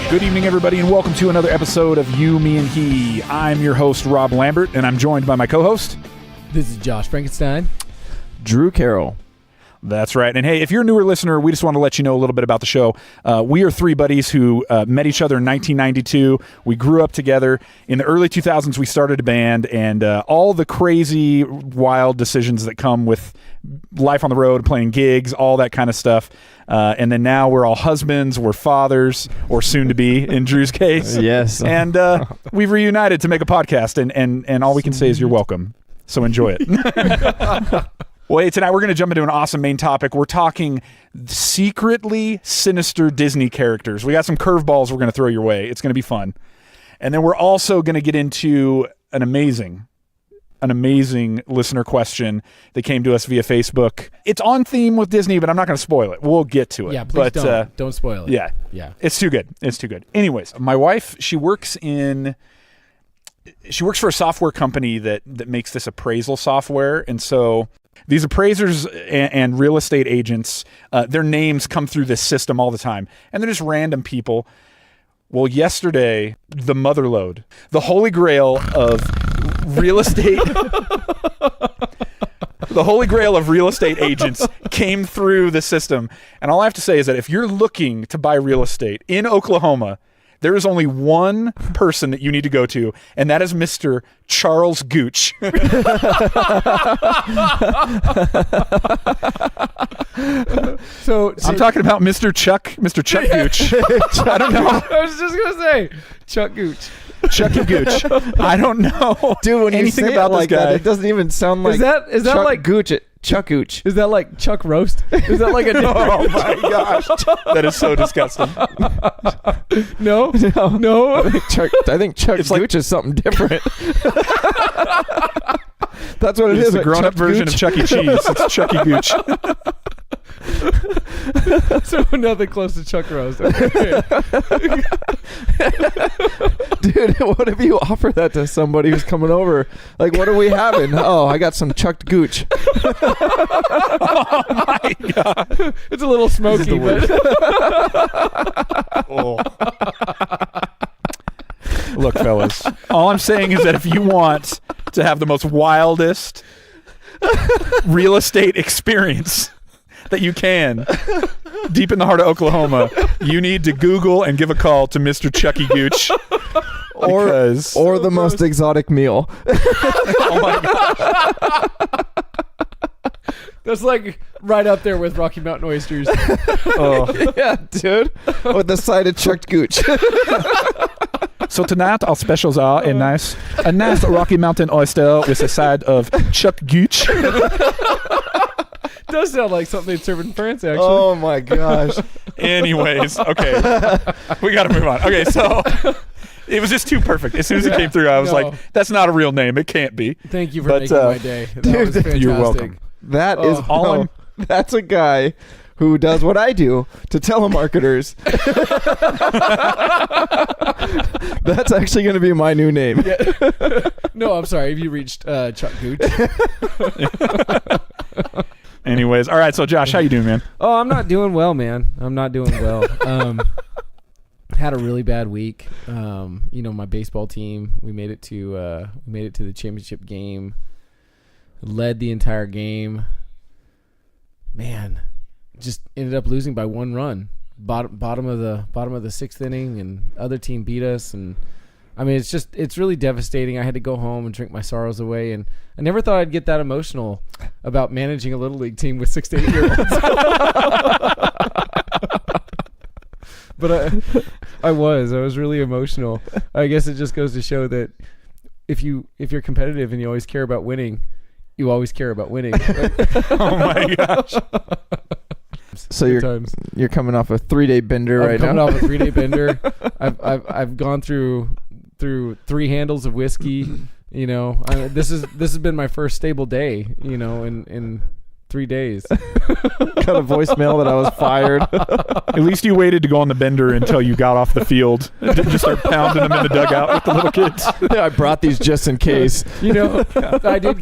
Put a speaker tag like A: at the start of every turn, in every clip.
A: Good evening, everybody, and welcome to another episode of You, Me, and He. I'm your host, Rob Lambert, and I'm joined by my co-host.
B: This is Josh Frankenstein.
C: Drew Carroll.
A: That's right. And hey, if you're a newer listener, we just want to let you know a little bit about the show. We are three buddies who met each other in 1992. We grew up together. In the early 2000s, we started a band, and all the crazy, wild decisions that come with life on the road, playing gigs, all that kind of stuff. And then now we're all husbands, we're fathers, or soon to be in Drew's case.
C: Yes.
A: And we've reunited to make a podcast, and all we can say is you're welcome. So enjoy it. Well, hey, tonight we're going to jump into an awesome main topic. We're talking secretly sinister Disney characters. We got some curveballs we're going to throw your way. It's going to be fun. And then we're also going to get into an amazing listener question that came to us via Facebook. It's on theme with Disney, but I'm not going to spoil it. We'll get to it.
B: Yeah, please don't spoil it.
A: Yeah. It's too good. Anyways, my wife, she works for a software company that makes this appraisal software. And so these appraisers and real estate agents, their names come through this system all the time. And they're just random people. Well, yesterday, the motherlode, the holy grail of real estate, the holy grail of real estate agents came through the system. And all I have to say is that if you're looking to buy real estate in Oklahoma, there is only one person that you need to go to, and that is Mr. Charles Gooch. So I'm talking about Mr. Chuck Gooch. I don't know.
B: I was just going to say, Chuck Gooch.
A: Chucky Gooch. I don't know,
C: dude. When
A: anything
C: you say
A: about
C: it like
A: this guy.
C: that, it doesn't even sound like.
B: Is that
C: Chuck
B: like
C: Gooch? Chuck Gooch.
B: Is that like Chuck Roast? Is that like a different?
A: Oh my gosh, that is so disgusting.
B: No.
C: I think Chuck Gooch is something different. That's what it is.
A: It's the grown-up version of Chuck E. Cheese. It's Chucky Gooch.
B: So nothing close to Chuck Roast. Okay.
C: Dude, what if you offer that to somebody who's coming over? Like, what are we having? Oh, I got some chucked gooch.
A: Oh my god,
B: it's a little smoky, but
A: Look, fellas, all I'm saying is that if you want to have the most wildest real estate experience that you can deep in the heart of Oklahoma, you need to Google and give a call to Mr. Chucky Gooch.
C: Or the most exotic meal.
A: Oh my god.
B: That's like right up there with Rocky Mountain oysters.
A: Oh.
C: Yeah, dude. With the side of chucked gooch.
A: So tonight our specials are a nice Rocky Mountain oyster with a side of Chuck Gooch.
B: Does sound like something they'd serve in France, actually.
C: Oh my gosh.
A: Anyways, okay. We got to move on. Okay, so it was just too perfect. As soon as it came through, I was like, that's not a real name. It can't be.
B: Thank you for making my day. That was fantastic.
A: You're welcome.
C: That is all. That's a guy who does what I do to telemarketers. That's actually going to be my new name.
B: Yeah. No, I'm sorry. Have you reached Chuck Gooch?
A: Anyways, all right. So Josh, how you doing, man?
B: Oh, I'm not doing well, man. I'm not doing well. Had a really bad week. My baseball team. We made it to the championship game. Led the entire game. Man, just ended up losing by one run. Bottom of the sixth inning, and other team beat us. And I mean, it's really devastating. I had to go home and drink my sorrows away, and I never thought I'd get that emotional about managing a little league team with 6 to 8 year olds. But I was really emotional. I guess it just goes to show that if you're competitive and you always care about winning, you always care about winning.
A: Oh my gosh.
C: So you're coming off a 3-day bender right now.
B: I'm coming off a 3-day bender. I've gone through 3 handles of whiskey. This has been my first stable day. In 3 days.
C: Got a voicemail that I was fired.
A: At least you waited to go on the bender until you got off the field. Didn't just start pounding them in the dugout with the little kids.
C: Yeah, I brought these just in case.
B: I did.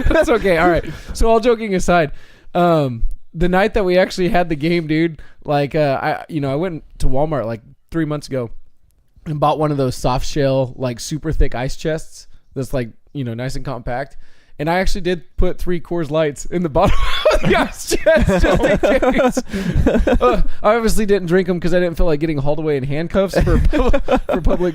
B: That's okay. All right. So all joking aside, the night that we actually had the game, dude, I went to Walmart like 3 months ago and bought one of those soft shell, like super thick ice chests that's like, nice and compact. And I actually did put 3 Coors Lights in the bottom of the ice chest just in case. I obviously didn't drink them because I didn't feel like getting hauled away in handcuffs for public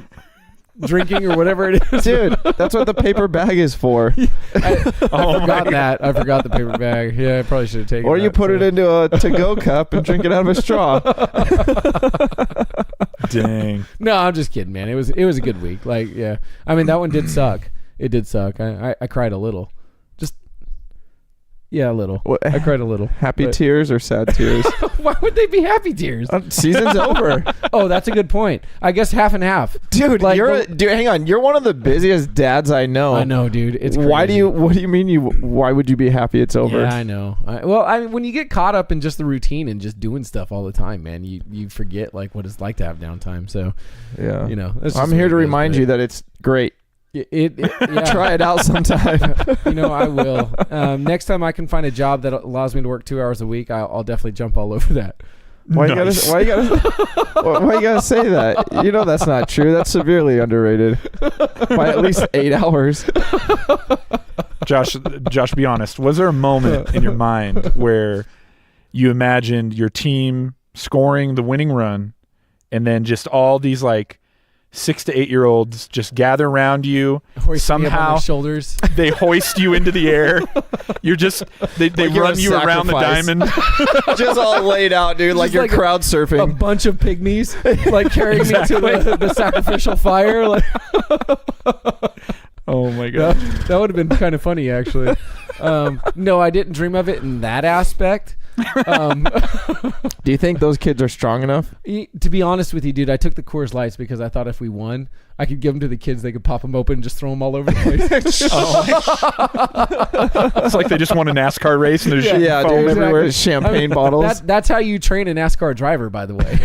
B: drinking or whatever it is.
C: Dude, that's what the paper bag is for.
B: I forgot that. I forgot the paper bag. Yeah, I probably should have taken it.
C: Or you put it into a to-go cup and drink it out of a straw.
A: Dang.
B: No, I'm just kidding, man. It was a good week. Like, yeah. I mean, that one did suck. It did suck. I cried a little. A little. I cried a little.
C: Happy tears or sad tears?
B: Why would they be happy tears?
C: Season's over.
B: Oh, that's a good point. I guess half and half.
C: Dude, hang on. You're one of the busiest dads I know.
B: I know, dude. It's crazy.
C: What do you mean why would you be happy it's over?
B: Yeah, I know. When you get caught up in just the routine and just doing stuff all the time, man, you forget like what it's like to have downtime. So,
C: yeah.
B: I'm
C: here to remind you that it's great.
B: Yeah.
C: Try it out sometime.
B: I will. Next time I can find a job that allows me to work 2 hours a week, I'll definitely jump all over that.
C: Why you gotta say that? That's not true. That's severely underrated by at least 8 hours.
A: Josh, be honest. Was there a moment in your mind where you imagined your team scoring the winning run, and then just all these like 6 to 8 year olds just gather around you, somehow
B: on their shoulders,
A: they hoist you into the air, you're just they run you around the diamond,
C: just all laid out, dude, like you're crowd surfing,
B: a bunch of pygmies like carrying me to the sacrificial fire, like
A: oh my god,
B: that would have been kind of funny actually. No, I didn't dream of it in that aspect.
C: Do you think those kids are strong enough?
B: To be honest with you, dude, I took the Coors Lights because I thought if we won, I could give them to the kids. They could pop them open and just throw them all over the place.
A: It's like they just won a NASCAR race and there's foam
C: everywhere.
A: Exactly.
C: Champagne bottles.
B: That's how you train a NASCAR driver, by the way.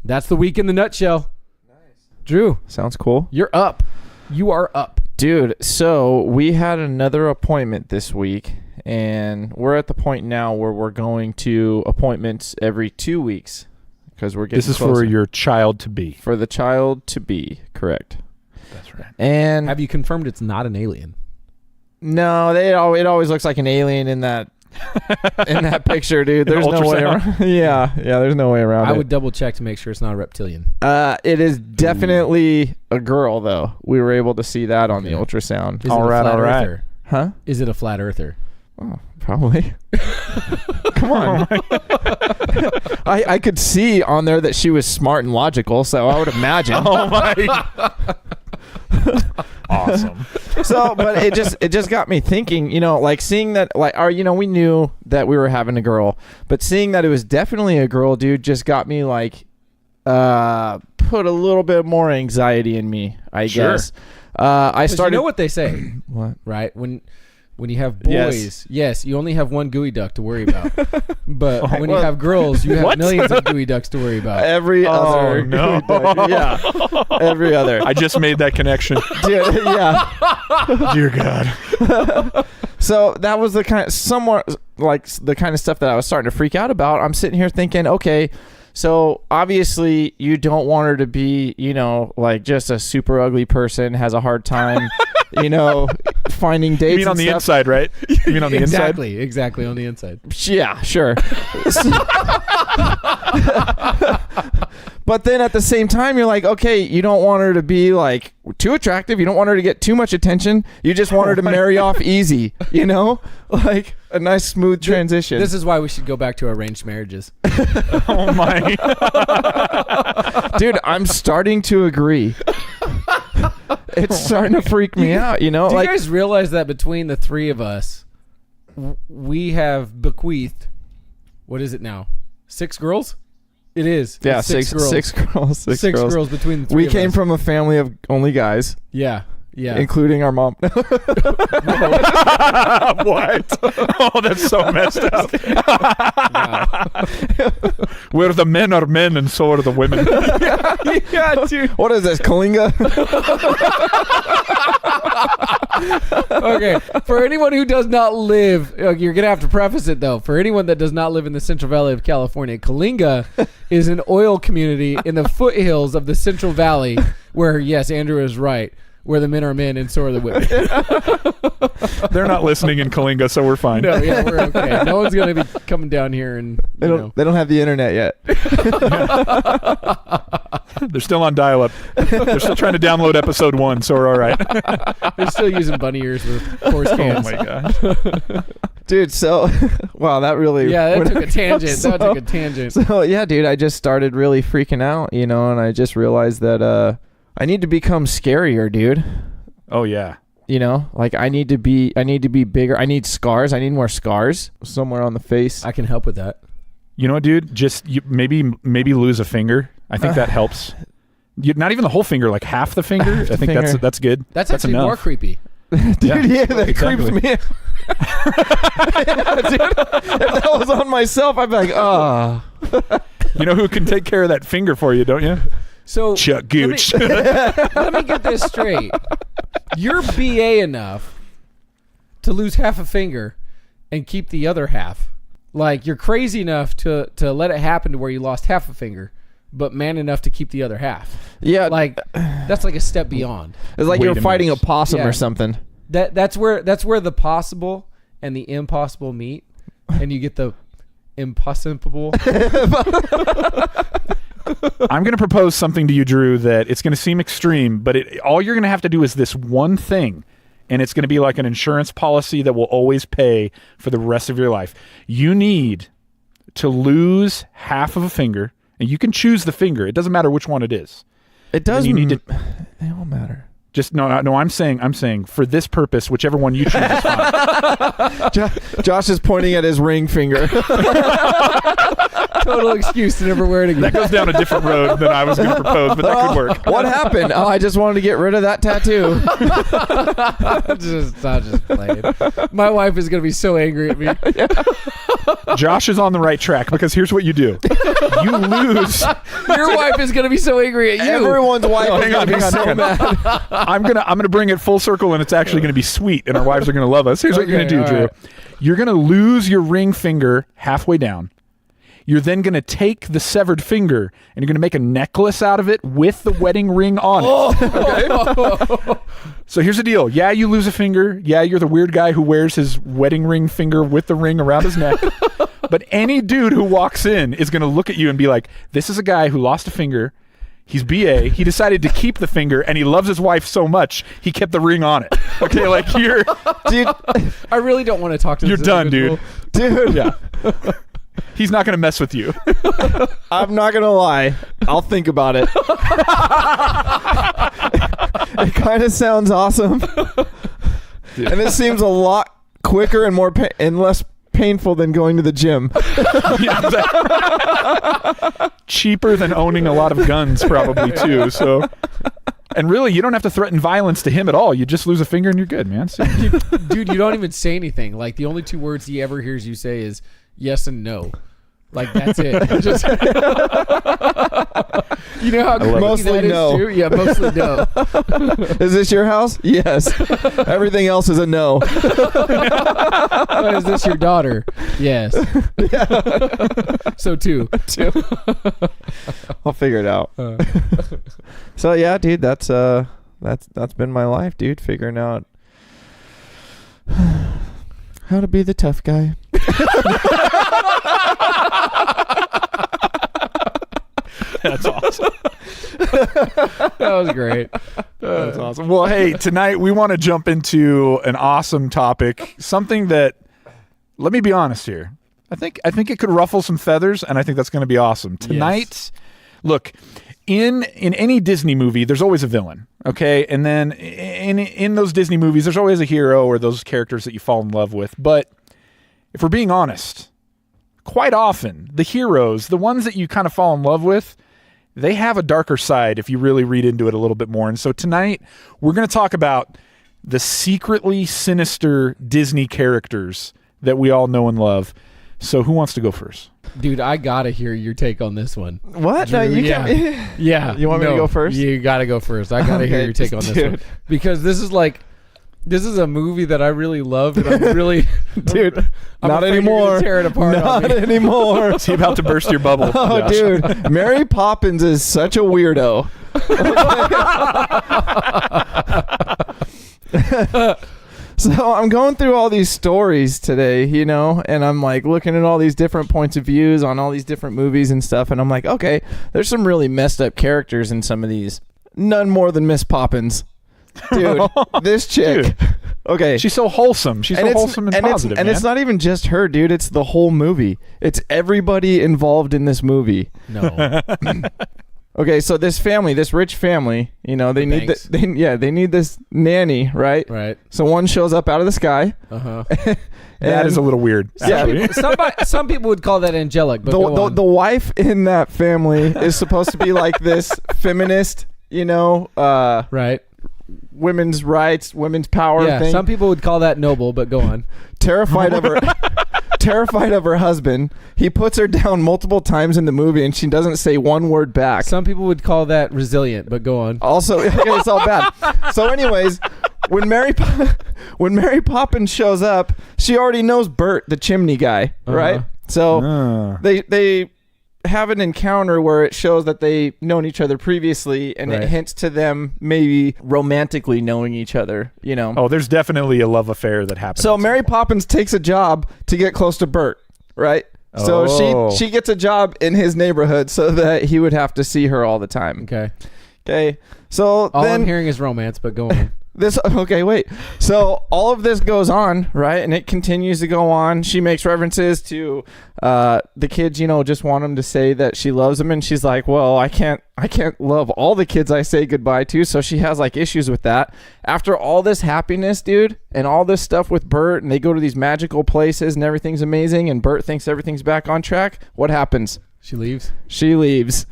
B: That's the week in the nutshell. Nice. Drew.
C: Sounds cool.
B: You're up. You are up.
C: Dude, so we had another appointment this week, and we're at the point now where we're going to appointments every 2 weeks because we're getting
A: This is
C: closer.
A: For your child to be.
C: For the child to be, correct.
A: That's right.
C: And
B: have you confirmed it's not an alien?
C: No, it always looks like an alien in that picture, dude. There's no way around. Yeah, there's no way around it.
B: I would double check to make sure it's not a reptilian.
C: It is definitely a girl, though. We were able to see that on the ultrasound.
B: All right.
C: Earther? Huh?
B: Is it a flat earther?
C: Oh, probably. Come on. I could see on there that she was smart and logical, so I would imagine.
A: Oh my. Awesome.
C: So, but it just got me thinking, like seeing that, like, we knew that we were having a girl, but seeing that it was definitely a girl, dude, just got me like, put a little bit more anxiety in me, I guess. I started.
B: You know what they say?
C: What?
B: Right? When you have boys, yes, you only have one gooey duck to worry about. But when you have girls, you have millions of gooey ducks to worry about.
C: Every other
A: no.
C: gooey duck. Yeah. Every other.
A: I just made that connection.
C: Dude, yeah.
A: Dear God.
C: So that was the kind of somewhat like the kind of stuff that I was starting to freak out about. I'm sitting here thinking, okay, so obviously you don't want her to be, like just a super ugly person, has a hard time, finding dates.
A: You mean on the inside, right? You mean on the inside?
B: Exactly on the inside.
C: Yeah, sure. But then at the same time, you're like, okay, you don't want her to be like too attractive. You don't want her to get too much attention. You just want her to marry off easy, like a nice smooth transition.
B: This is why we should go back to arranged marriages.
A: Oh my.
C: Dude, I'm starting to agree. It's starting to freak me out,
B: Do you guys realize that between the three of us, we have bequeathed, what is it now? 6 girls? It is.
C: Yeah,
B: it's
C: six girls. Six
B: girls between the three
C: We
B: of
C: came
B: us.
C: from a family of only guys.
B: Yeah.
C: Including our mom.
A: What? Oh, that's so messed up. Where the men are men and so are the women.
B: Yeah, dude.
C: What is this, Kalinga?
B: Okay, for anyone who does not live, you're gonna have to preface it though. For anyone that does not live in the Central Valley of California, Kalinga is an oil community in the foothills of the Central Valley, where yes, Andrew is right. Where the men are men and so are the women.
A: They're not listening in Kalinga, so we're fine.
B: No, yeah, we're okay. No one's gonna be coming down here and
C: They don't have the internet yet.
A: They're still on dial-up. They're still trying to download episode 1, so we're all right.
B: they're still using bunny ears with horse
A: Oh
B: cans.
A: my gosh.
C: Dude, so wow, that really
B: That took a tangent.
C: So,
B: That took a tangent.
C: So yeah, dude, I just started really freaking out, and I just realized that I need to become scarier, dude.
A: Oh yeah.
C: Like I need to be bigger. I need scars. I need more scars somewhere on the face.
B: I can help with that.
A: You know what, dude? Just maybe lose a finger. I think that helps. Not even the whole finger, like half the finger. I think that's good.
B: That's actually
A: enough.
B: more creepy.
C: Dude, yeah, that
A: exactly.
C: creeps me out. Yeah, dude, if that was on myself, I'd be like, oh.
A: You know who can take care of that finger for you, don't you?
B: So
A: Chuck Gooch.
B: Let me get this straight. You're BA enough to lose half a finger and keep the other half. Like you're crazy enough to let it happen to where you lost half a finger, but man enough to keep the other half.
C: Yeah,
B: Like that's like a step beyond.
C: it's like
A: Wait
C: you're
A: a
C: fighting
A: minute.
C: a possum
B: Yeah.
C: or something.
B: That's where the possible and the impossible meet, and you get the impossible.
A: I'm going to propose something to you, Drew, that it's going to seem extreme, but all you're going to have to do is this one thing, and it's going to be like an insurance policy that will always pay for the rest of your life. You need to lose half of a finger, and you can choose the finger. It doesn't matter which one it is.
C: It does.
A: You need to
C: It don't matter.
A: just no. I'm saying for this purpose, whichever one you choose is fine.
C: Josh is pointing at his ring finger.
B: Total excuse to never wear it again.
A: That goes down a different road than I was going to propose, but that could work.
C: What happened? Oh, I just wanted to get rid of that tattoo.
B: I'm just playing. My wife is gonna be so angry at me.
A: Josh is on the right track because here's what you do: you lose.
B: Your wife is gonna be so angry at you.
C: Everyone's wife is
A: Hang on,
C: gonna be
A: hang on,
C: so
A: hang on.
C: mad.
A: I'm gonna bring it full circle, and it's actually gonna be sweet, and our wives are gonna love us. Here's what you're
B: Okay,
A: gonna do,
B: all
A: Drew.
B: right.
A: You're gonna lose your ring finger halfway down. You're then gonna take the severed finger, and you're gonna make a necklace out of it with the wedding ring on it. Okay? So here's the deal. Yeah, you lose a finger. Yeah, you're the weird guy who wears his wedding ring finger with the ring around his neck. But any dude who walks in is gonna look at you and be like, "This is a guy who lost a finger. He's BA. He decided to keep the finger, and he loves his wife so much he kept the ring on it." Okay, like you're
C: Dude,
B: I really don't want to talk to
A: you're
B: this
A: done,
B: individual.
C: dude.
A: yeah. He's not gonna mess with you.
C: I'm not gonna lie. I'll think about it. It kind of sounds awesome,
A: Dude.
C: and it seems a lot quicker and more and less painful than going to the gym.
A: Yeah, cheaper than owning a lot of guns, probably too. So, and really, you don't have to threaten violence to him at all. You just lose a finger and you're good, man. So,
B: Dude, you don't even say anything. Like the only two words he ever hears you say is yes and no. Like that's it. Just you know how creepy
C: Mostly
B: that is
C: no.
B: too? Yeah, mostly no.
C: Is this your house? Yes. Everything else is a no.
B: Oh, is this your daughter? Yes. So two.
C: I'll figure it out. So yeah, dude, that's been my life, dude. Figuring out how to be the tough guy.
A: that's awesome.
B: That was great.
A: That's awesome. Well, hey, tonight we want to jump into an awesome topic, something that, let me be honest here, I think it could ruffle some feathers, and I think that's going to be awesome. Tonight, look, in any Disney movie, there's always a villain, okay? And then in those Disney movies, there's always a hero or those characters that you fall in love with. But if we're being honest, quite often, the heroes, the ones that you kind of fall in love with, they have a darker side if you really read into it a little bit more. And so tonight, we're going to talk about the secretly sinister Disney characters that we all know and love. So who wants to go first?
B: Dude, I gotta hear your take on this one.
C: What? No,
B: Drew,
C: you
B: yeah.
C: can't.
B: Yeah.
C: You want me to go first?
B: You gotta go first. I gotta hear
C: Okay,
B: your take on this
C: dude.
B: one. Because this is like This is a movie that I really love, and I'm really,
C: Dude,
B: I'm
C: not
B: afraid you're
C: anymore.
B: gonna tear it apart. on
C: Not
B: me.
C: anymore.
A: Is he about to burst your bubble?
C: Oh,
A: Josh?
C: dude, Mary Poppins is such a weirdo. So I'm going through all these stories today, you know, and I'm like looking at all these different points of views on all these different movies and stuff, and I'm like, okay, there's some really messed up characters in some of these. None more than Miss Poppins. Dude, this chick.
A: Dude.
C: Okay.
A: She's so wholesome. She's so wholesome and positive,
C: and
A: man.
C: it's not even just her, dude. It's the whole movie. It's everybody involved in this movie.
B: No.
C: Okay, so this family, this rich family, you know, they need
B: Banks.
C: they need this nanny, right?
B: Right.
C: So one shows up out of the sky.
B: Uh-huh.
A: That is a little weird.
C: Yeah.
A: Actually.
B: Some people would call that angelic, but go on.
C: The wife in that family is supposed to be like this feminist, you know,
B: right.
C: women's rights, women's power
B: Yeah,
C: thing.
B: some people would call that noble, but go on.
C: Terrified of her husband. He puts her down multiple times in the movie and she doesn't say one word back.
B: Some people would call that resilient, but go on.
C: Also, okay, it's all bad. So anyways, when Mary Poppins shows up, she already knows Bert, the chimney guy, right? So they have an encounter where it shows that they've known each other previously, and
B: Right.
C: it hints to them maybe romantically knowing each other, you know.
A: Oh, there's definitely a love affair that happens.
C: So Mary Poppins takes a job to get close to Bert, right? So
A: Oh.
C: she gets a job in his neighborhood so that he would have to see her all the time.
B: Okay.
C: Okay. So
B: All
C: then
B: I'm hearing is romance, but go on.
C: wait. So all of this goes on, right? And it continues to go on. She makes references to the kids, you know, just want them to say that she loves them, and she's like, well, I can't love all the kids I say goodbye to. So she has like issues with that. After all this happiness, dude, and all this stuff with Bert, and they go to these magical places and everything's amazing, and Bert thinks everything's back on track. What happens?
B: She leaves.
C: She leaves.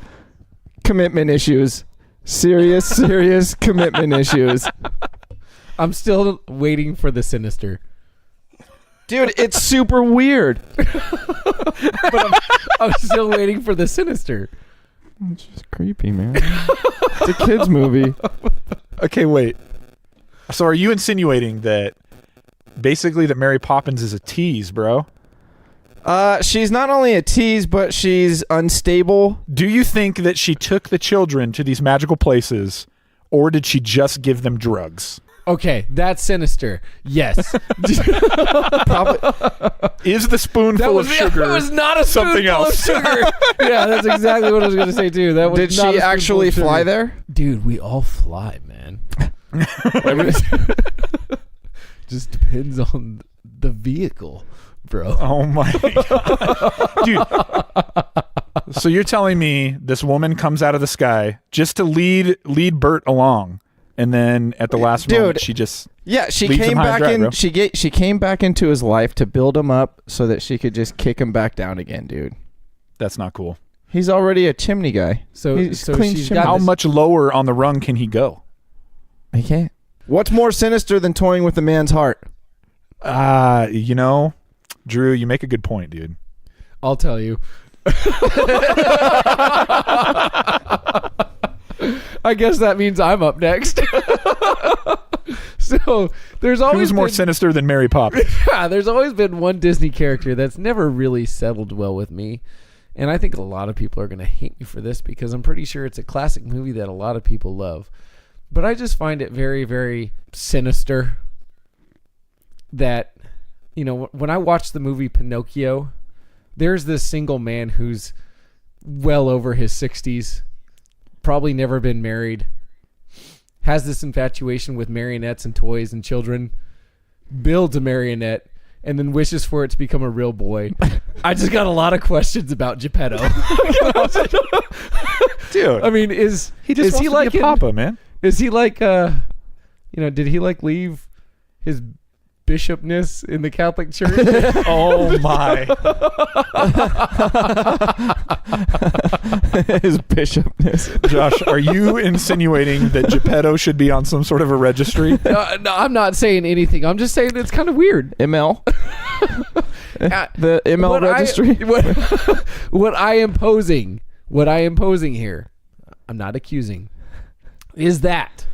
C: Commitment issues. Serious commitment issues.
B: I'm still waiting for the Sinister.
C: Dude, it's super weird.
B: I'm still waiting for the Sinister.
C: It's just creepy, man. It's a kid's movie.
A: Okay, wait. So are you insinuating that basically that Mary Poppins is a tease, bro?
C: She's not only a tease, but she's unstable.
A: Do you think that she took the children to these magical places, or did she just give them drugs?
B: Okay, that's Sinister. Yes.
C: Probably.
A: Is the spoonful of sugar
B: That was not a
A: something
B: spoonful
A: else?
B: of sugar. Yeah, that's exactly what I was going to say too. That was
C: Did
B: not
C: she
B: a spoonful
C: actually
B: of sugar.
C: fly there?
B: Dude, we all fly, man. Just depends on the vehicle, bro.
A: Oh my God. Dude. So you're telling me this woman comes out of the sky just to lead Bert along, and then at the last moment she just
C: Yeah, she
A: leaves
C: came
A: him high and
C: back
A: dry,
C: in.
A: bro.
C: She came back into his life to build him up so that she could just kick him back down again, dude.
A: That's not cool.
C: He's already a chimney guy.
B: So
C: He's
B: so
C: clean
B: she's
C: chimney.
B: got
A: How
B: this-
A: much lower on the rung can he go?
C: He can't. What's more sinister than toying with a man's heart?
A: You know, Drew, you make a good point, dude.
B: I'll tell you. I guess that means I'm up next. So there's always
A: Who's more
B: been,
A: sinister than Mary Poppins?
B: yeah, there's always been one Disney character that's never really settled well with me. And I think a lot of people are going to hate me for this because I'm pretty sure it's a classic movie that a lot of people love. But I just find it very, very sinister that, you know, when I watched the movie Pinocchio, there's this single man who's well over his 60s, probably never been married, has this infatuation with marionettes and toys and children, builds a marionette, and then wishes for it to become a real boy. I just got a lot of questions about Geppetto.
A: Dude,
B: I mean, is
A: he just
B: is
A: wants
B: he
A: to
B: like
A: be a papa, man.
B: Is he like you know, did he like leave his bishopness in the Catholic Church?
A: Oh my.
C: His bishopness.
A: Josh, are you insinuating that Geppetto should be on some sort of a registry?
B: No, I'm not saying anything. I'm just saying it's kind of weird.
C: ML. The ML
B: What
C: registry.
B: What I am posing here, I'm not accusing, is that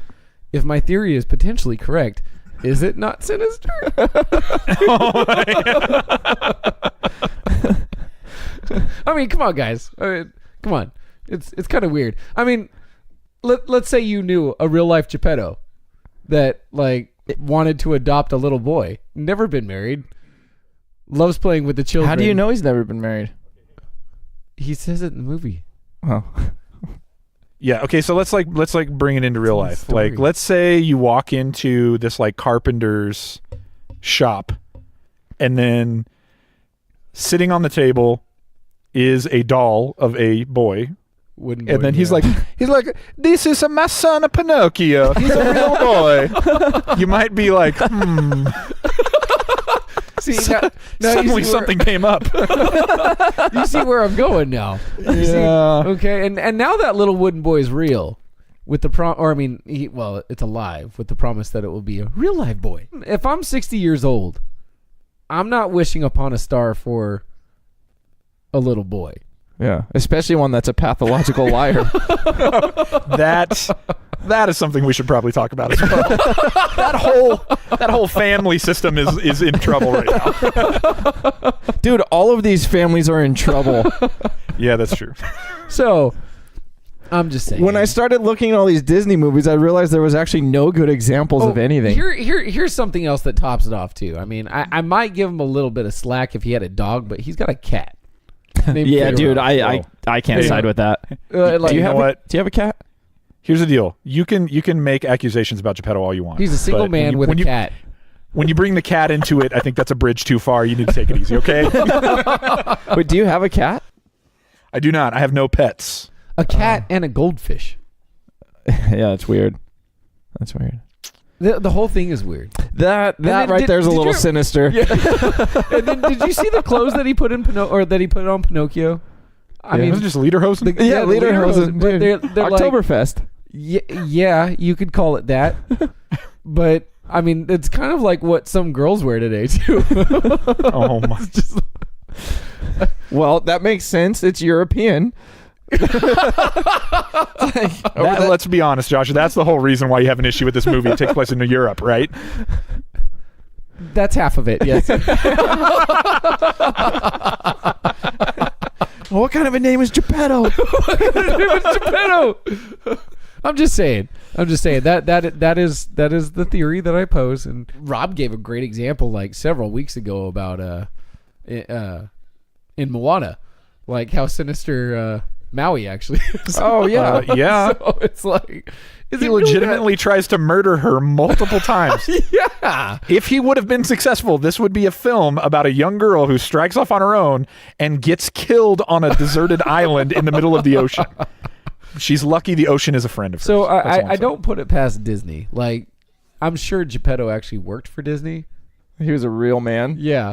B: if my theory is potentially correct, Is it not sinister? I mean, come on, guys. Come on. It's kind of weird. I mean, let's say you knew a real life Geppetto that like wanted to adopt a little boy, never been married, loves playing with the children.
C: How do you know he's never been married?
B: He says it in the movie.
C: Oh.
A: Yeah. Okay. So let's bring it into real life.
B: Story.
A: Like, let's say you walk into this like carpenter's shop, and then sitting on the table is a doll of a boy.
B: Wooden
A: And
B: boy,
A: then he's
B: yeah.
A: like, this is my son Pinocchio. He's a real boy. You might be like,
B: See, now
A: suddenly
B: you see
A: something came up.
B: you see where I'm going now. You see?
A: Yeah.
B: Okay, and now that little wooden boy is real, with the it's alive with the promise that it will be a real live boy. If I'm 60 years old, I'm not wishing upon a star for a little boy.
C: Yeah, especially one that's a pathological liar.
A: That is something we should probably talk about as well. that whole family system is in trouble right now.
C: Dude, all of these families are in trouble.
A: Yeah, that's true.
B: So, I'm just saying.
C: When I started looking at all these Disney movies, I realized there was actually no good examples of anything.
B: Here's something else that tops it off too. I mean, I might give him a little bit of slack if he had a dog, but he's got a cat.
C: Yeah, dude, I can't
A: Hey,
C: side with that.
B: Like,
C: Do you have
A: what?
C: Do you have a cat?
A: Here's the deal. You can make accusations about Geppetto all you want.
B: he's a single
A: but
B: man with a cat.
A: When you bring the cat into it, I think that's a bridge too far. You need to take it easy, okay?
C: Wait, do you have a cat?
A: I do not. I have no pets.
B: A cat and a goldfish.
C: Yeah, that's weird. That's weird.
B: The whole thing is weird.
C: That
B: then
C: right there's a
B: did
C: little
B: you-
C: sinister.
B: And then, did you see the clothes that he put in that he put on Pinocchio? I
A: Was it just lederhosen?
C: Yeah,
B: the
C: lederhosen.
B: but
C: Dude,
B: they're like,
C: Oktoberfest.
B: yeah, you could call it that. But I mean, it's kind of like what some girls wear today too.
A: Oh my!
B: It's just,
C: Well, that makes sense. It's European.
A: Let's be honest, Josh. That's the whole reason why you have an issue with this movie. It takes place in Europe, right?
B: that's half of it. Yes.
C: What kind of a name is Geppetto?
B: Geppetto. I'm just saying that is the theory that I pose, and Rob gave a great example like several weeks ago about in Moana, like how sinister Maui actually is.
C: Oh yeah.
A: Yeah.
B: So it's like
A: He legitimately tries to murder her multiple times.
B: Yeah.
A: If he would have been successful, this would be a film about a young girl who strikes off on her own and gets killed on a deserted island in the middle of the ocean. She's lucky the ocean is a friend of hers.
B: So
A: That's all I'm
B: I
A: saying.
B: don't put it past Disney. Like, I'm sure Geppetto actually worked for Disney.
C: He was a real man.
B: Yeah.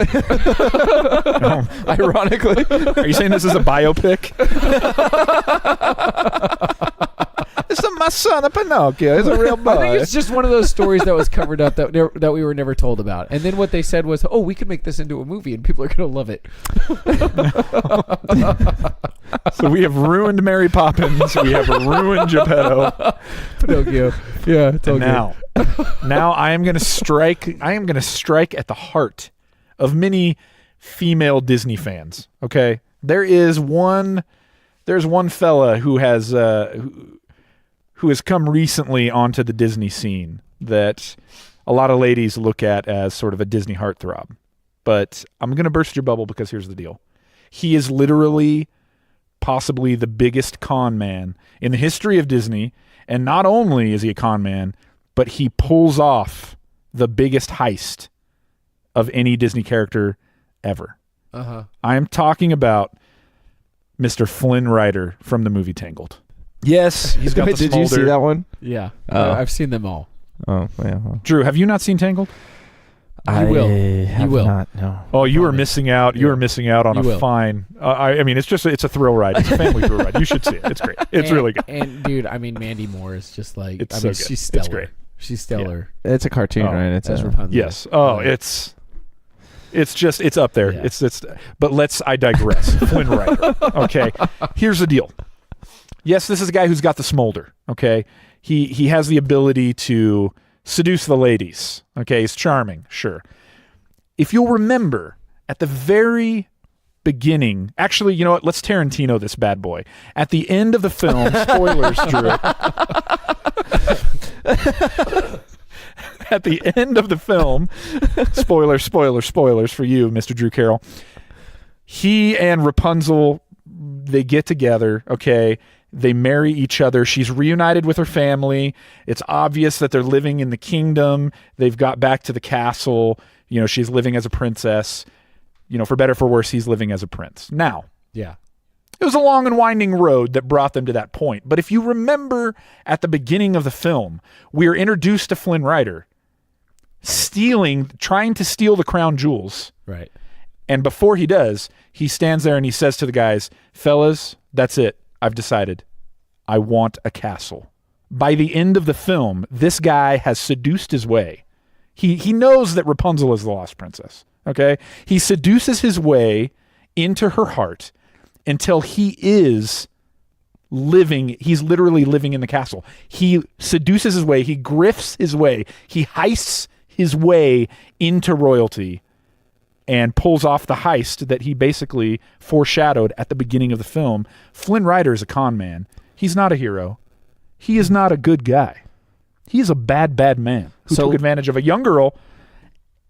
C: Ironically.
A: Are you saying this is a biopic? This is my son, Pinocchio. He's a real boy.
B: I think it's just one of those stories that was covered up that we were never told about. And then what they said was, "Oh, we could make this into a movie, and people are going to love it."
A: So we have ruined Mary Poppins. We have ruined Geppetto.
B: Pinocchio. Yeah. It's all
A: And now I am going to strike. I am going to strike at the heart of many female Disney fans. Okay, there's one fella who has who has come recently onto the Disney scene that a lot of ladies look at as sort of a Disney heartthrob. But I'm going to burst your bubble because here's the deal. He is literally possibly the biggest con man in the history of Disney. And not only is he a con man, but he pulls off the biggest heist of any Disney character ever.
B: Uh-huh.
A: I am talking about Mr. Flynn Rider from the movie Tangled. Yes, he's got
C: Wait,
A: the
C: did you see
A: smolder.
C: that one?
B: Yeah.
C: Oh.
B: I've seen them all.
C: Oh, yeah. Well,
A: Drew, have you not seen Tangled?
B: You will.
C: have
B: will.
C: Not, no.
A: Oh, you were
B: Probably.
A: missing out. You were missing out on
B: You
A: a
B: will.
A: fine. I mean, it's a thrill ride. It's a family thrill ride. You should see it. It's great. It's
B: And-
A: really good.
B: And dude, I mean, Mandy Moore is just like,
A: It's
B: I
A: so
B: mean,
A: good.
B: she's stellar.
A: It's great.
B: She's stellar.
C: It's a cartoon,
A: Oh,
C: right? It's
B: As
C: a,
B: Rapunzel.
A: Yes. Oh,
B: Yeah.
A: it's up there.
B: Yeah.
A: But I digress. Flynn Rider. Okay. Here's the deal. Yes, this is a guy who's got the smolder. Okay. He has the ability to seduce the ladies. Okay, he's charming, sure. If you'll remember, at the very beginning, actually, you know what? Let's Tarantino this bad boy. At the end of the film, spoilers, Drew. At the end of the film, spoilers for you, Mr. Drew Carroll. He and Rapunzel, they get together, okay? They marry each other. She's reunited with her family. It's obvious that they're living in the kingdom. They've got back to the castle. You know, she's living as a princess. You know, for better or for worse, he's living as a prince. Now,
B: Yeah.
A: it was a long and winding road that brought them to that point. But if you remember at the beginning of the film, we are introduced to Flynn Rider trying to steal the crown jewels.
B: Right.
A: And before he does, he stands there and he says to the guys, fellas, that's it. I've decided. I want a castle. By the end of the film, this guy has seduced his way. He knows that Rapunzel is the lost princess. Okay? He seduces his way into her heart until he is he's literally living in the castle. He seduces his way, he grifts his way, he heists his way into royalty and pulls off the heist that he basically foreshadowed at the beginning of the film. Flynn Rider is a con man. He's not a hero. He is not a good guy. He is a bad, bad man who took advantage of a young girl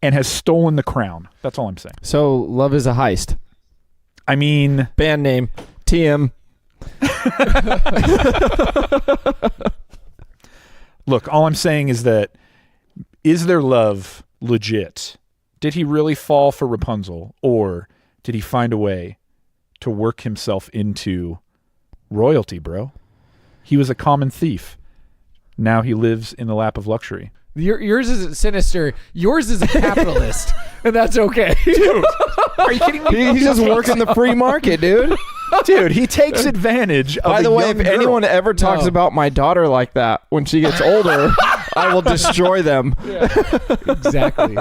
A: and has stolen the crown. That's all I'm saying.
C: So Love is a Heist.
A: I mean...
C: Band name, TM.
A: Look, all I'm saying is that, is their love legit? Did he really fall for Rapunzel, or did he find a way to work himself into royalty, bro? He was a common thief. Now he lives in the lap of luxury.
B: Yours isn't sinister. Yours is a capitalist, and that's okay.
A: Dude, are you kidding me?
C: He's just working the free market, dude.
A: Dude, he takes advantage of
C: By the way, if
A: young girl.
C: anyone ever talks
B: No.
C: about my daughter like that, when she gets older, I will destroy them.
B: Exactly.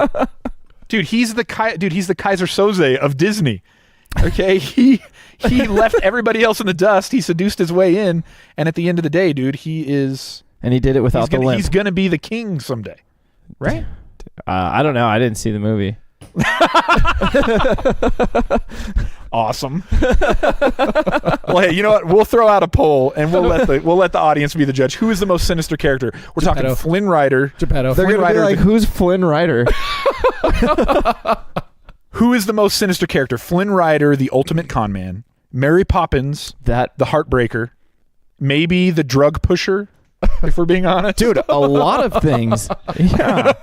A: Dude, he's the Kaiser Soze of Disney. Okay, he left everybody else in the dust. He seduced his way in, and at the end of the day, dude, he is.
C: And he did it without the limp.
A: He's gonna be the king someday, right?
C: I don't know. I didn't see the movie.
A: Awesome. Well, hey, you know what? We'll throw out a poll, and we'll let the audience be the judge. Who is the most sinister character? We're talking
B: Geppetto.
A: Flynn Rider.
B: Geppetto.
C: They're
A: Flynn
C: going to be
A: Rider,
C: like, who's Flynn Rider?
A: Who is the most sinister character? Flynn Rider, the ultimate con man. Mary Poppins, the heartbreaker. Maybe the drug pusher, if we're being honest.
C: Dude, a lot of things. Yeah.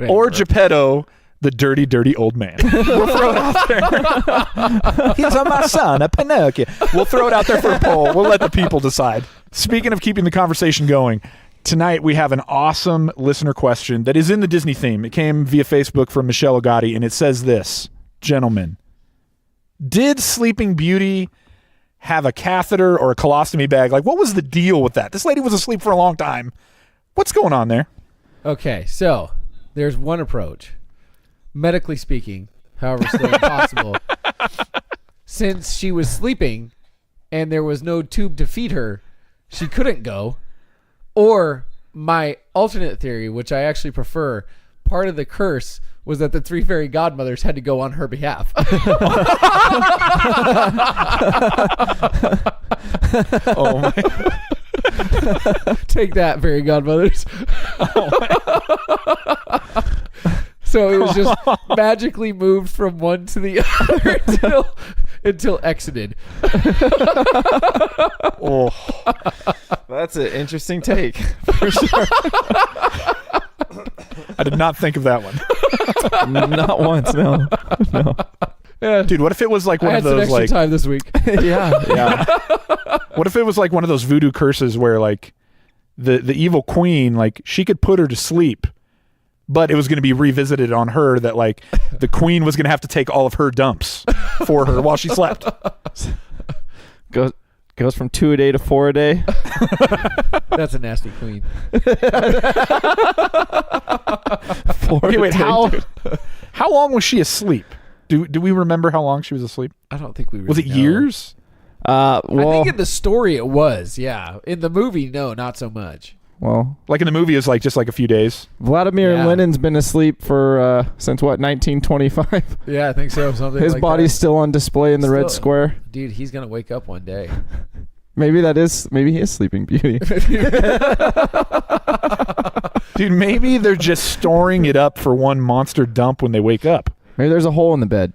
A: Or Geppetto, the dirty, dirty old man. We'll throw it out there. He's my son, a Pinocchio. We'll throw it out there for a poll. We'll let the people decide. Speaking of keeping the conversation going, tonight we have an awesome listener question that is in the Disney theme. It came via Facebook from Michelle Agati, and it says this: gentlemen, did Sleeping Beauty have a catheter or a colostomy bag? Like, what was the deal with that? This lady was asleep for a long time. What's going on there?
B: Okay, so there's one approach. Medically speaking, however still impossible, since she was sleeping and there was no tube to feed her, she couldn't go. Or my alternate theory, which I actually prefer, part of the curse was that the three fairy godmothers had to go on her behalf.
A: Oh my.
B: Take that, fairy godmothers. So it was just magically moved from one to the other until exited.
A: Oh.
C: That's an interesting take, for sure.
A: I did not think of that one.
C: Not once, no.
B: Yeah.
A: Dude, what if it was like one
B: I
A: of
B: had some
A: those
B: extra
A: like
B: time this week.
C: Yeah.
A: what if it was like one of those voodoo curses where like the evil queen, like she could put her to sleep, but it was going to be revisited on her that like the queen was going to have to take all of her dumps for her while she slept.
C: Goes from 2 a day to 4 a day.
B: That's a nasty queen.
A: Okay, wait, how long was she asleep? Do we remember how long she was asleep?
B: I don't think we really
A: Was it
B: know.
A: years?
B: I
C: Well,
B: think in the story it was, yeah. In the movie, no, not so much.
C: Well,
A: Like in the movie, it's like just like a few days.
C: Vladimir Lenin's been asleep for since what, 1925?
B: Yeah, I think so. Something.
C: His
B: like
C: body's
B: that.
C: still on display in the Red Square.
B: Dude, he's gonna wake up one day.
C: Maybe he is Sleeping Beauty.
A: Dude, maybe they're just storing it up for one monster dump when they wake up.
C: Maybe there's a hole in the bed.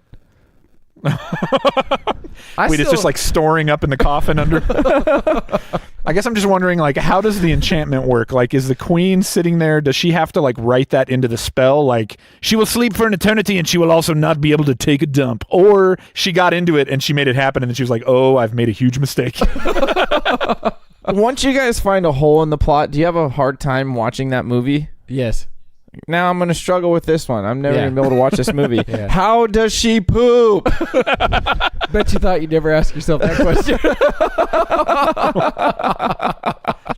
A: Wait, it's just like storing up in the coffin under. I guess I'm just wondering, like, how does the enchantment work? Like, is the queen sitting there? Does she have to like write that into the spell? Like, she will sleep for an eternity and she will also not be able to take a dump. Or she got into it and she made it happen and then she was like, oh, I've made a huge mistake.
C: Once you guys find a hole in the plot, do you have a hard time watching that movie?
B: Yes.
C: Now I'm going to struggle with this one. I'm never going to be able to watch this movie.
B: Yeah.
C: How does she poop?
B: Bet you thought you'd never ask yourself that question.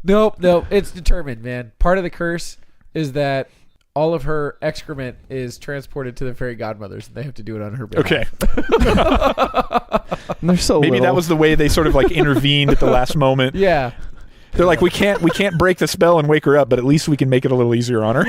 B: Nope. It's determined, man. Part of the curse is that all of her excrement is transported to the fairy godmothers, and they have to do it on her behalf.
A: Okay.
C: They're so
A: Maybe
C: little.
A: that was the way they sort of like intervened at the last moment.
B: Yeah.
A: They're like, we can't break the spell and wake her up, but at least we can make it a little easier on her.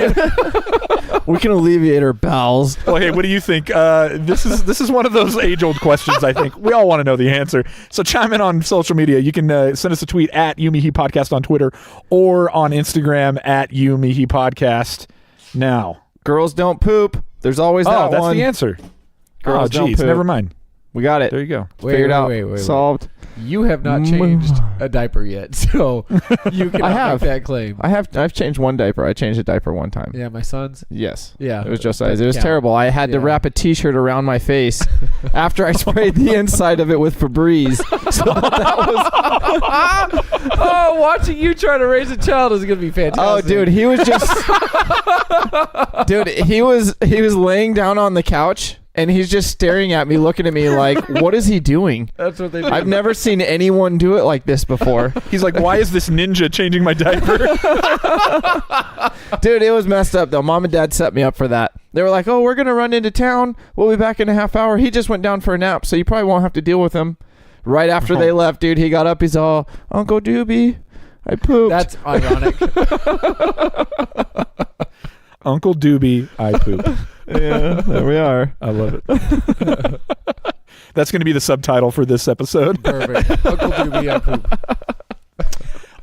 C: We can alleviate her bowels.
A: Well, hey, what do you think? This is one of those age-old questions. I think we all want to know the answer. So chime in on social media. You can send us a tweet at YouMeHePodcast on Twitter or on Instagram at YouMeHePodcast. Now,
C: Girls don't poop. There's always that
A: that's
C: one.
A: the answer.
C: Girls don't
A: geez,
C: poop.
A: never mind.
C: We got it.
A: There you go.
C: Figured out. Solved.
B: You have not changed a diaper yet, so you can make that claim.
C: I've changed one diaper. I changed a diaper one time.
B: Yeah, my son's.
C: Yes.
B: Yeah.
C: It was just size. It was terrible. I had to wrap a t-shirt around my face after I sprayed the inside of it with Febreze. So that was
B: Oh, watching you try to raise a child is going to be fantastic.
C: Oh, dude, he was just Dude, he was laying down on the couch. And he's just staring at me, looking at me like, what is he doing?
B: That's what they do.
C: I've never seen anyone do it like this before.
A: He's like, why is this ninja changing my diaper?
C: Dude, it was messed up, though. Mom and Dad set me up for that. They were like, oh, we're going to run into town. We'll be back in a half hour. He just went down for a nap, so you probably won't have to deal with him. Right after they left, dude, he got up. He's all, Uncle Doobie, I pooped.
B: That's ironic.
A: Uncle Doobie, I poop.
C: Yeah, there we are.
A: I love it. That's going to be the subtitle for this episode.
B: Perfect. Uncle Doobie, I poop.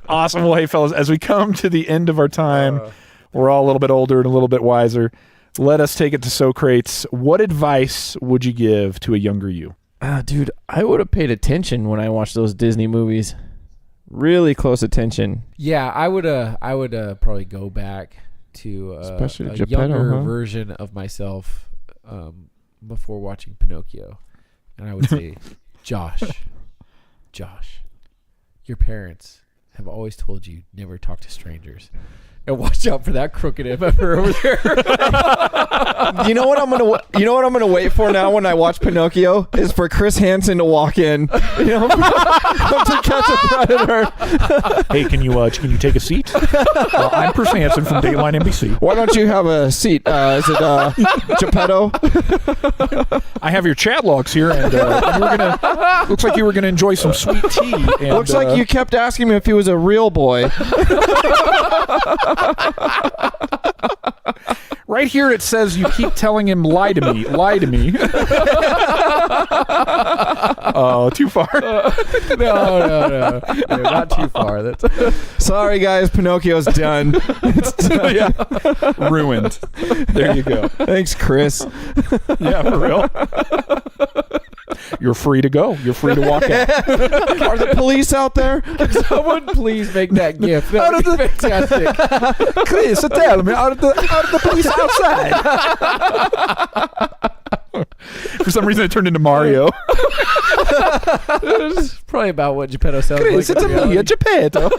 A: Awesome. Well, hey, fellas, as we come to the end of our time, we're all a little bit older and a little bit wiser. Let us take it to Socrates. What advice would you give to a younger you?
C: Dude, I would have paid attention when I watched those Disney movies. Really close attention.
B: Yeah, I would probably go back to
C: Especially
B: a
C: Geppetto,
B: younger
C: huh?
B: version of myself before watching Pinocchio, and I would say, Josh, your parents have always told you never talk to strangers, and watch out for that crooked MFer over there.
C: You know what I'm gonna wait for now when I watch Pinocchio is for Chris Hansen to walk in, to catch a predator.
A: Hey, can you take a seat? I'm Chris Hansen from Dateline NBC.
C: Why don't you have a seat? Is it Geppetto?
A: I have your chat logs here, and looks like you were gonna enjoy some sweet tea. And,
C: Looks like you kept asking me if he was a real boy.
A: Right here it says you keep telling him lie to me. Oh, too far.
B: No, not too far. That's
C: Sorry, guys, Pinocchio's done. It's done.
A: Yeah. Ruined. There you go.
C: Thanks, Chris.
A: Yeah, for real. You're free to go. You're free to walk out.
C: Are the police out there?
B: someone please make that gif. That would be fantastic.
A: Chris, tell me, are the police outside? For some reason, it turned into Mario.
B: It's probably about what Geppetto sounds
A: Chris,
B: like.
A: it's me, Geppetto.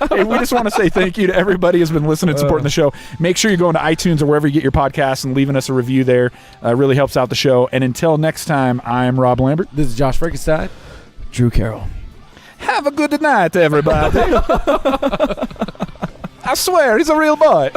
A: Hey, we just want to say thank you to everybody who's been listening and supporting the show. Make sure you go into iTunes or wherever you get your podcasts and leaving us a review there. Really helps out the show. And until next time, I'm Rob Lambert.
B: This is Josh Frankenstein.
C: Drew Carroll.
A: Have a good night, everybody. I swear, he's a real boy.